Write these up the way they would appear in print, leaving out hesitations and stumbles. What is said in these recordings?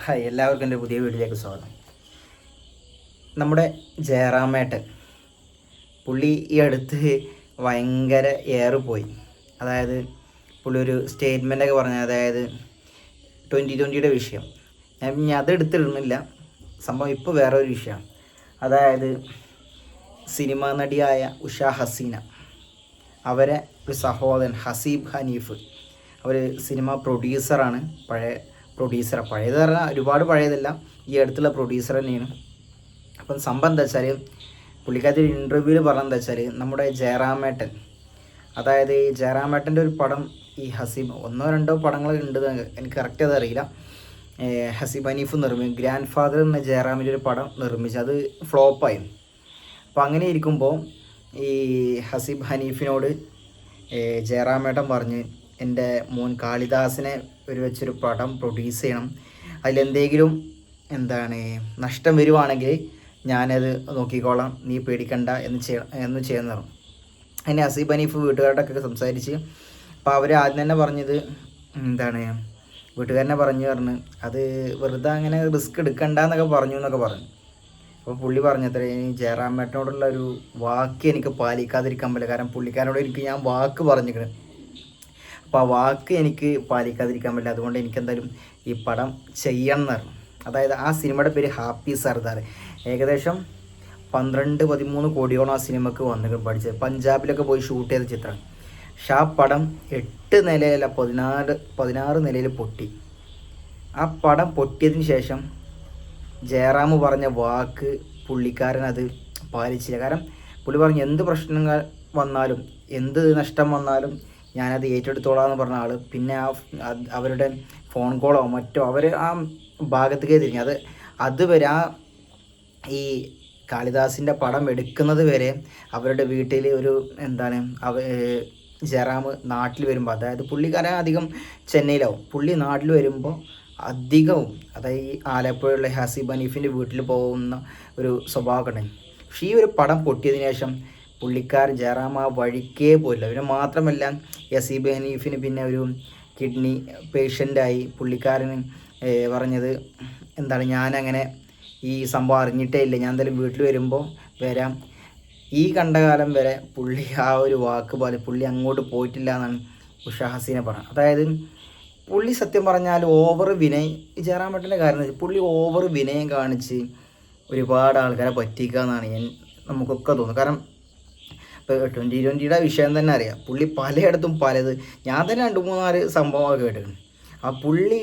Hi, എല്ലാവർക്കും എൻ്റെ പുതിയ വീഡിയോയിലേക്ക് സ്വാഗതം. നമ്മുടെ ജയറാമേട്ടൻ പുള്ളി ഈ അടുത്ത് ഭയങ്കര പോയി. അതായത് പുള്ളി ഒരു സ്റ്റേറ്റ്മെൻറ്റൊക്കെ പറഞ്ഞു. അതായത് 2020 വിഷയം ഞാൻ അത് എടുത്തിടുന്നില്ല. സംഭവം ഇപ്പോൾ വേറെ ഒരു വിഷയമാണ്. അതായത് സിനിമാ നടിയായ ഉഷ ഹസീന, അവരെ ഒരു സഹോദരൻ ഹസീബ് ഹനീഫ്, അവർ സിനിമ പ്രൊഡ്യൂസറാണ്. പഴയത് പറഞ്ഞാൽ ഒരുപാട് പഴയതല്ല, ഈ അടുത്തുള്ള പ്രൊഡ്യൂസർ തന്നെയാണ്. അപ്പം സംഭവം എന്താ വെച്ചാൽ, പുള്ളിക്കാരത്തി ഒരു ഇൻ്റർവ്യൂവിൽ പറഞ്ഞെന്താ വെച്ചാൽ, നമ്മുടെ ജയറാമേട്ടൻ, അതായത് ഈ ജയറാമേട്ടൻ്റെ ഒരു പടം ഈ ഹസീബ് 1-2 പടങ്ങൾ ഉണ്ട്, എനിക്ക് കറക്റ്റ് അത് അറിയില്ല. ഹസീബ് ഹനീഫ് ഗ്രാൻഡ് ഫാദർ എന്ന ജയറാമിൻ്റെ ഒരു പടം നിർമ്മിച്ചു, അത് ഫ്ലോപ്പായി. അപ്പോൾ അങ്ങനെ ഇരിക്കുമ്പോൾ ഈ ഹസീബ് ഹനീഫിനോട് ജയറാമേട്ടൻ പറഞ്ഞ്, എൻ്റെ മോൻ കാളിദാസിനെ വെച്ചൊരു പടം പ്രൊഡ്യൂസ് ചെയ്യണം, അതിലെന്തെങ്കിലും നഷ്ടം വരുവാണെങ്കിൽ ഞാനത് നോക്കിക്കോളാം, നീ പേടിക്കണ്ട എന്ന് ചെയ്യുന്ന പറഞ്ഞു. അതിന് ഹസീബ് ഹനീഫ് വീട്ടുകാരോടൊക്കെ സംസാരിച്ച്, അപ്പോൾ അവർ ആദ്യം തന്നെ പറഞ്ഞത് വീട്ടുകാരനെ പറഞ്ഞ് അത് വെറുതെ അങ്ങനെ റിസ്ക് എടുക്കണ്ട എന്നൊക്കെ പറഞ്ഞു. അപ്പോൾ പുള്ളി പറഞ്ഞത്ര, ജയറാമേട്ടനോടുള്ള ഒരു വാക്ക് എനിക്ക് പാലിക്കാതിരിക്കാൻ പറ്റില്ല. കാരണം പുള്ളിക്കാരനോട് ഞാൻ വാക്ക് പറഞ്ഞിരിക്കണം. അപ്പോൾ ആ വാക്ക് എനിക്ക് പാലിക്കാതിരിക്കാൻ പറ്റില്ല. അതുകൊണ്ട് എനിക്കെന്തായാലും ഈ പടം ചെയ്യണം എന്ന് പറഞ്ഞു. അതായത് ആ സിനിമയുടെ പേര് ഹാപ്പി സർദാർ. ഏകദേശം 12-13 കോടിയോളം ആ സിനിമക്ക് വന്നിട്ട് പഠിച്ചത്. പഞ്ചാബിലൊക്കെ പോയി ഷൂട്ട് ചെയ്ത ചിത്രമാണ്. പക്ഷെ ആ പടം 8 നിലയിലല്ല 16 നിലയിൽ പൊട്ടി. ആ പടം പൊട്ടിയതിന് ശേഷം ജയറാം പറഞ്ഞ വാക്ക് പുള്ളിക്കാരൻ അത് പാലിച്ചില്ല. കാരണം പുള്ളി പറഞ്ഞു, എന്ത് പ്രശ്നങ്ങൾ വന്നാലും എന്ത് നഷ്ടം വന്നാലും ഞാനത് ഏറ്റെടുത്തോളാം എന്ന് പറഞ്ഞ ആൾ പിന്നെ അവരുടെ ഫോൺ കോളോ മറ്റോ അവർ ആ ഭാഗത്തേക്ക് തിരിഞ്ഞു. അതുവരെ ഈ കാളിദാസിൻ്റെ പടം എടുക്കുന്നത് വരെ അവരുടെ വീട്ടിൽ ഒരു ജയറാം നാട്ടിൽ വരുമ്പോൾ, അതായത് പുള്ളിക്കാരൻ അധികം ചെന്നൈയിലാവും, പുള്ളി നാട്ടിൽ വരുമ്പോൾ അധികവും അതായത് ഈ ആലപ്പുഴയുള്ള ഹസീബ് ഹനീഫിൻ്റെ വീട്ടിൽ പോകുന്ന ഒരു സ്വഭാവമൊക്കെ ഉണ്ടായി. പക്ഷേ ഈ ഒരു പടം പൊട്ടിയതിനു ശേഷം പുള്ളിക്കാരൻ ജയറാം ആ വഴിക്കേ പോയില്ല. പിന്നെ മാത്രമല്ല, ഹസീബ് ഹനീഫിന് പിന്നെ ഒരു കിഡ്നി പേഷ്യൻ്റായി. പുള്ളിക്കാരന് പറഞ്ഞത് ഞാനങ്ങനെ ഈ സംഭവം അറിഞ്ഞിട്ടേ ഇല്ല, ഞാൻ എന്തായാലും വീട്ടിൽ വരുമ്പോൾ വരാം. ഈ കണ്ടകാലം വരെ പുള്ളി ആ ഒരു വാക്ക് പോലെ പുള്ളി അങ്ങോട്ട് പോയിട്ടില്ല എന്നാണ് ഉഷ ഹസീന പറഞ്ഞത്. അതായത് പുള്ളി സത്യം പറഞ്ഞാൽ ഓവർ വിനയം, ജയറാമേട്ടൻ്റെ കാര്യം പുള്ളി ഓവർ വിനയം കാണിച്ച് ഒരുപാട് ആൾക്കാരെ പറ്റിക്കുക എന്നാണ് നമുക്കൊക്കെ തോന്നുന്നത്. കാരണം ഇപ്പോൾ 2020 വിഷയം തന്നെ അറിയാം. പുള്ളി പലയിടത്തും പലത്, ഞാൻ തന്നെ 2-3 സംഭവമൊക്കെ കേട്ടിട്ടുണ്ട്. ആ പുള്ളി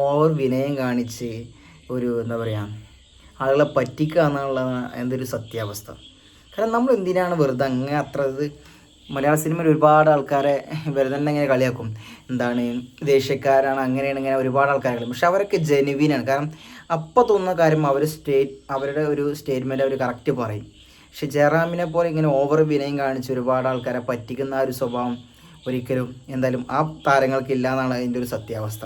ഓവർ വിനയം കാണിച്ച് ഒരു ആളുകളെ പറ്റിക്കുക എന്നുള്ള എന്തൊരു സത്യാവസ്ഥ. കാരണം നമ്മൾ എന്തിനാണ് വെറുതെ അങ്ങനെ ഇത് മലയാള സിനിമയിൽ ഒരുപാട് ആൾക്കാരെ വെറുതെ തന്നെ ഇങ്ങനെ കളിയാക്കും, ദേഷ്യക്കാരാണ്, അങ്ങനെയാണ്, ഇങ്ങനെ ഒരുപാട് ആൾക്കാരെ കളിക്കും. പക്ഷെ അവരൊക്കെ ജെനുവിനാണ്. കാരണം അപ്പോൾ തോന്നുന്ന കാര്യം അവരുടെ ഒരു സ്റ്റേറ്റ്മെൻറ്റ് അവർ കറക്റ്റ് പറയും. പക്ഷെ ജയറാമിനെ പോലെ ഇങ്ങനെ ഓവർ വിനയം കാണിച്ച് ഒരുപാട് ആൾക്കാരെ പറ്റിക്കുന്ന ഒരു സ്വഭാവം ഒരിക്കലും ആ താരങ്ങൾക്കില്ല എന്നാണ് അതിൻ്റെ ഒരു സത്യാവസ്ഥ.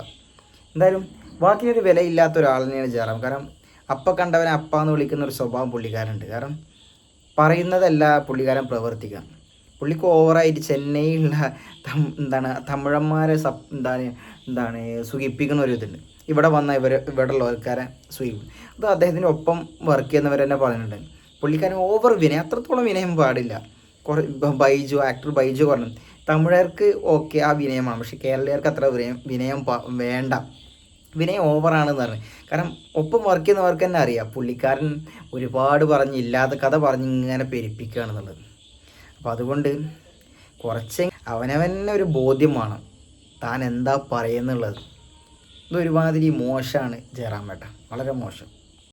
ബാക്കിയൊരു വിലയില്ലാത്ത ഒരാൾ തന്നെയാണ് ജയറാം. കാരണം അപ്പം കണ്ടവനെ അപ്പ എന്ന് വിളിക്കുന്ന ഒരു സ്വഭാവം പുള്ളിക്കാരുണ്ട്. കാരണം പറയുന്നതല്ല പുള്ളിക്കാരൻ പ്രവർത്തിക്കുക. പുള്ളിക്ക് ഓവറായിട്ട് ചെന്നൈയിലുള്ള തമിഴന്മാരെ സുഖിപ്പിക്കുന്ന ഒരു ഇതുണ്ട്. ഇവിടെ വന്ന ഇവിടെയുള്ള ആൾക്കാരെ സുഖിപ്പിക്കും. അത് അദ്ദേഹത്തിൻ്റെ ഒപ്പം വർക്ക് ചെയ്യുന്നവർ തന്നെ പറയുന്നുണ്ട്. പുള്ളിക്കാരൻ ഓവർ വിനയം, അത്രത്തോളം വിനയം പാടില്ല. ആക്ടർ ബൈജു പറഞ്ഞു, തമിഴർക്ക് ഓക്കെ ആ വിനയമാണ്, പക്ഷെ കേരളീയർക്ക് അത്ര വിനയം വേണ്ട, വിനയം ഓവറാണെന്ന് പറഞ്ഞു. കാരണം ഒപ്പം വർക്ക് ചെയ്യുന്നവർക്ക് തന്നെ അറിയാം പുള്ളിക്കാരൻ ഒരുപാട് ഇല്ലാത്ത കഥ പറഞ്ഞ് ഇങ്ങനെ പെരുപ്പിക്കുകയാണെന്നുള്ളത്. അപ്പോൾ അതുകൊണ്ട് കുറച്ച് അവനവനെ ഒരു ബോധ്യമാണ് താൻ എന്താ പറയുന്നുള്ളത്. ഇതൊരുമാതിരി മോശമാണ് ജയറാമേട്ട, വളരെ മോശം.